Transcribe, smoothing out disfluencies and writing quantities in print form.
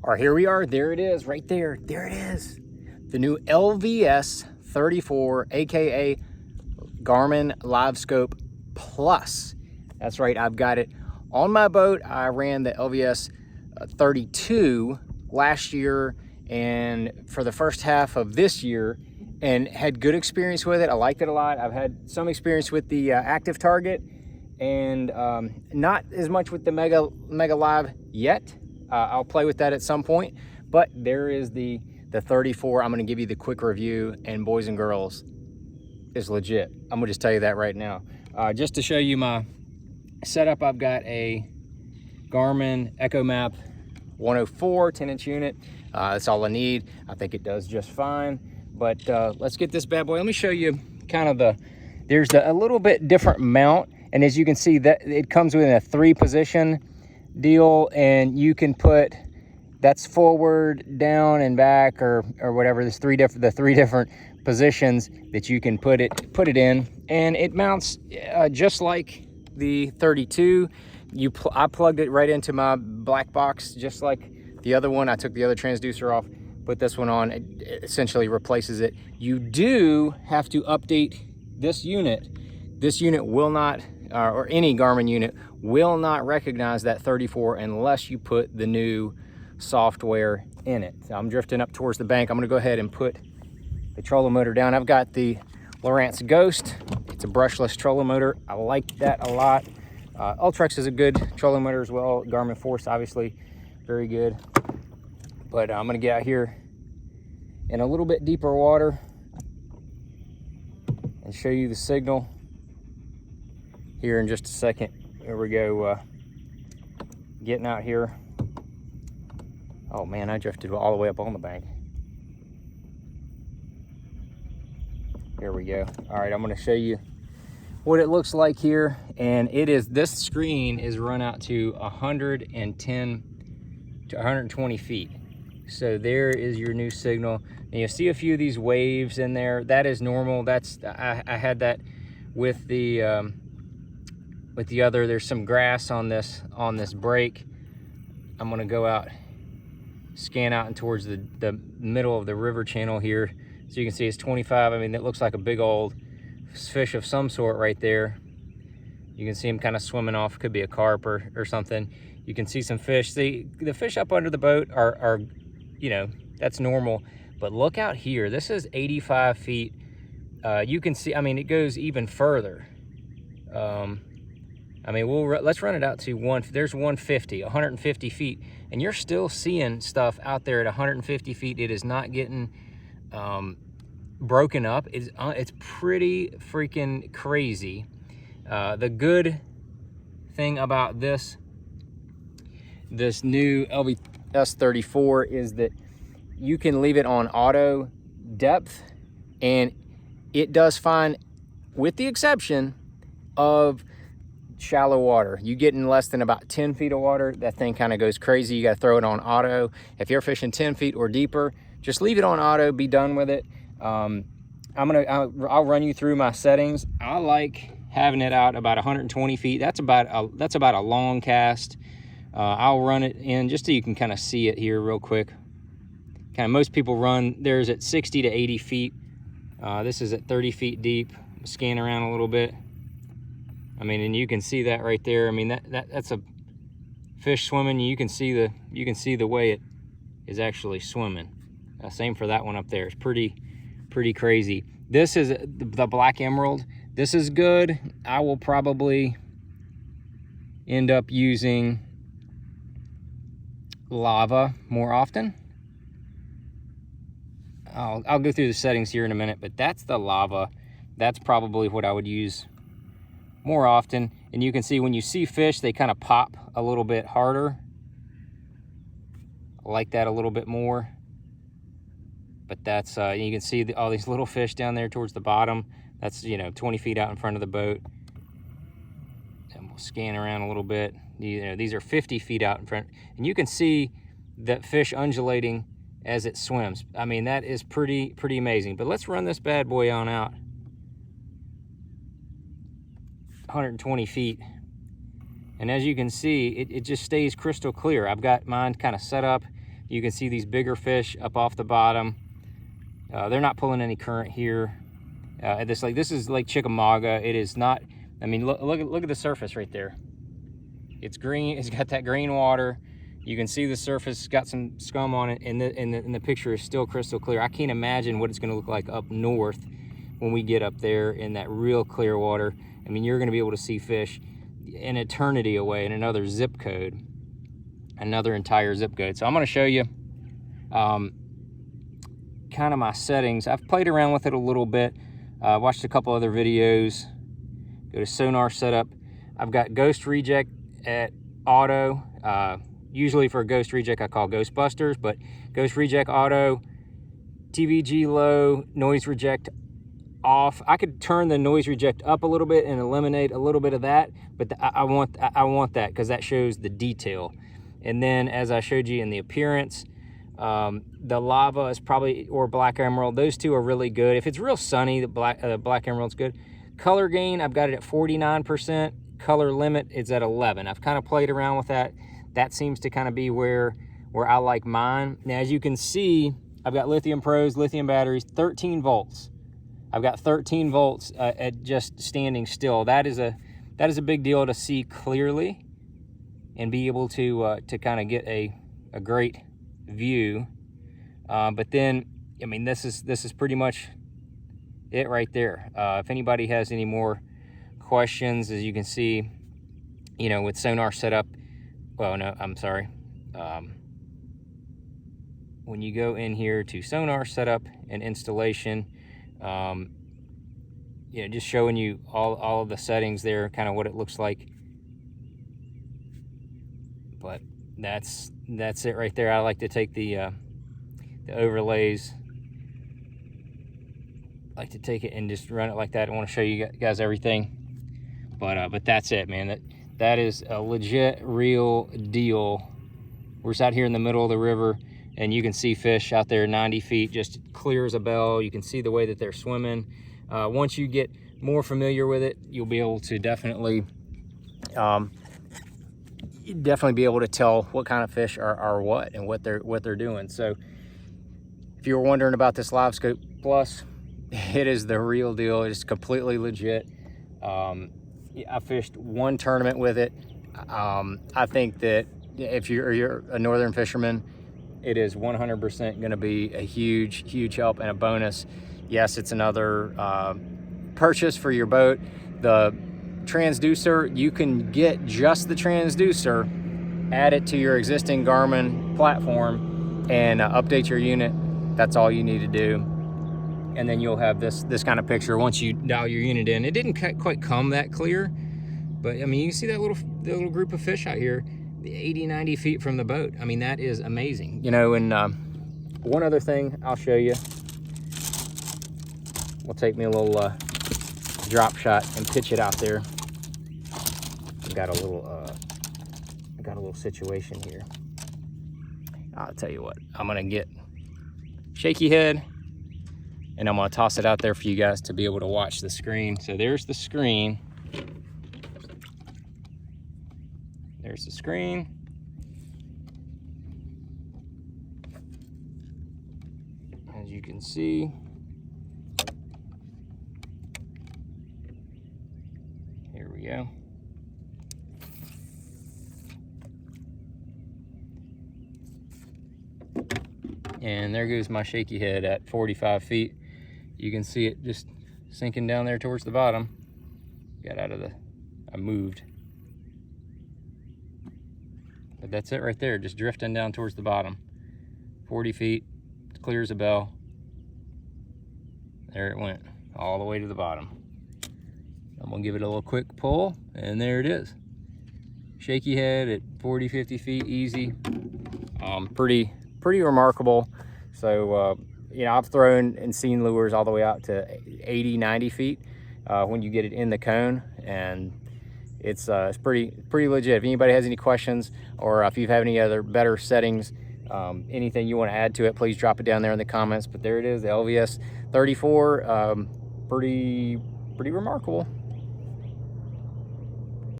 All right, here we are. There it is, right there. There it is. The new LVS-34, aka Garmin Livescope Plus. That's right, I've got it on my boat. I ran the LVS-32 last year and for the first half of this year, and had good experience with it. I liked it a lot. I've had some experience with the active target, and not as much with the Mega Live yet. I'll play with that at some point, but there is the 34. I'm going to give you the quick review, and boys and girls, it's legit. I'm going to just tell you that right now. Just to show you my setup, I've got a Garmin EchoMap 104 10-inch unit. That's all I need. I think it does just fine, but let's get this bad boy. Let me show you kind of there's a little bit different mount, and as you can see, that it comes with a 3-position deal, and you can put, that's forward, down, and back, or whatever. There's the three different positions that you can put it in, and it mounts just like the 32. I plugged it right into my black box, just like the other one. I took the other transducer off, put this one on. It essentially replaces it. You do have to update this unit. This unit will not, or any Garmin unit will not recognize that 34 unless you put the new software in it. So I'm drifting up towards the bank. I'm gonna go ahead and put the trolling motor down. I've got the Lowrance Ghost. It's a brushless trolling motor. I like that a lot. Ultrex is a good trolling motor as well. Garmin Force, obviously, very good. But I'm gonna get out here in a little bit deeper water and show you the signal here in just a second. Here we go, getting out here. Oh man, I drifted all the way up on the bank. Here we go. All right, I'm gonna show you what it looks like here. And it is, this screen is run out to 110 to 120 feet. So there is your new signal. And you'll see a few of these waves in there. That is normal. That's, I had that with the other. There's some grass on this break. I'm gonna go out, scan out and towards the middle of the river channel here. So you can see it's 25. I mean, it looks like a big old fish of some sort right there. You can see him kind of swimming off. Could be a carp or something. You can see some fish. The fish up under the boat are, you know, that's normal. But look out here. This is 85 feet. You can see, I mean, it goes even further. I mean, let's run it out to there's 150 feet, and you're still seeing stuff out there at 150 feet. It is not getting broken up. It's pretty freaking crazy. The good thing about this new LVS-34 is that you can leave it on auto depth, and it does fine, with the exception of shallow water. You get in less than about 10 feet of water, that thing kind of goes crazy. You got to throw it on auto. If you're fishing 10 feet or deeper, just leave it on auto, be done with it. I'll run you through my settings. I like having it out about 120 feet. That's about a long cast. I'll run it in just so you can kind of see it here real quick. Kind of most people run theirs at 60 to 80 feet. This is at 30 feet deep. Scan around a little bit. I mean, and you can see that right there. I mean, that's a fish swimming. You can see the way it is actually swimming. Same for that one up there. It's pretty crazy. This is the Black Emerald. This is good. I will probably end up using Lava more often. I'll go through the settings here in a minute, but that's the Lava. That's probably what I would use more often. And you can see when you see fish, they kind of pop a little bit harder. I like that a little bit more. But that's, you can see all these little fish down there towards the bottom. That's, 20 feet out in front of the boat. And we'll scan around a little bit. These are 50 feet out in front. And you can see that fish undulating as it swims. I mean, that is pretty amazing. But let's run this bad boy on out. 120 feet, and as you can see, it just stays crystal clear. I've got mine kind of set up You can see these bigger fish up off the bottom. They're not pulling any current here. This is Lake Chickamauga. It is not. I mean, look at the surface right there. It's green. It's got that green water. You can see the surface got some scum on it, and the picture is still crystal clear. I can't imagine what it's going to look like up north when we get up there in that real clear water. I mean, you're going to be able to see fish an eternity away in another zip code, another entire zip code. So I'm going to show you kind of my settings. I've played around with it a little bit. Watched a couple other videos. Go to sonar setup. I've got ghost reject at auto. Usually for a ghost reject I call Ghostbusters, but ghost reject auto, TVG low, noise reject off. I could turn the noise reject up a little bit and eliminate a little bit of that, but I want that because that shows the detail. And then as I showed you in the appearance, the lava is probably, or black emerald, those two are really good. If it's real sunny, the black emerald's good. Color gain, I've got it at 49%. Color limit is at 11. I've kind of played around with that. That seems to kind of be where I like mine. Now, as you can see, I've got lithium pros, lithium batteries, 13 volts. I've got 13 volts at just standing still. That is a big deal to see clearly and be able to kind of get a great view. But then, I mean, this is pretty much it right there. If anybody has any more questions, as you can see, you know, with sonar setup, well, no, I'm sorry. When you go in here to sonar setup and installation, you know, just showing you all of the settings there, kind of what it looks like. But that's it right there. I like to take the overlays, like to take it and just run it like that. I want to show you guys everything, but that's it, man. That is a legit, real deal. We're just out here in the middle of the river, and you can see fish out there 90 feet, just clear as a bell. You can see the way that they're swimming. Once you get more familiar with it, you'll be able to definitely be able to tell what kind of fish are what and what they're doing. So if you were wondering about this Livescope Plus, it is the real deal. It's completely legit. I fished one tournament with it. I think that if you're a northern fisherman, it is 100% going to be a huge help and a bonus. Yes, it's another purchase for your boat. The transducer, you can get just the transducer, add it to your existing Garmin platform, and update your unit. That's all you need to do. And then you'll have this kind of picture once you dial your unit in. It didn't quite come that clear, but I mean, you can see that little group of fish out here, 80, 90 feet from the boat. I mean, that is amazing. You know, and one other thing I'll show you. We'll take me a little drop shot and pitch it out there. I've got a little situation here. I'll tell you what, I'm gonna get shaky head, and I'm gonna toss it out there for you guys to be able to watch the screen. So there's the screen. There's the screen. As you can see, here we go. And there goes my shaky head at 45 feet. You can see it just sinking down there towards the bottom. Got out of I moved. But that's it right there, just drifting down towards the bottom. 40 feet, clear as a bell. There it went, all the way to the bottom. I'm gonna give it a little quick pull, and there it is. Shaky head at 40, 50 feet, easy. Pretty remarkable. So, you know, I've thrown and seen lures all the way out to 80, 90 feet when you get it in the cone, and it's pretty legit. If anybody has any questions, or if you have any other better settings, anything you want to add to it, please drop it down there in the comments. But there it is, the LVS-34, pretty remarkable.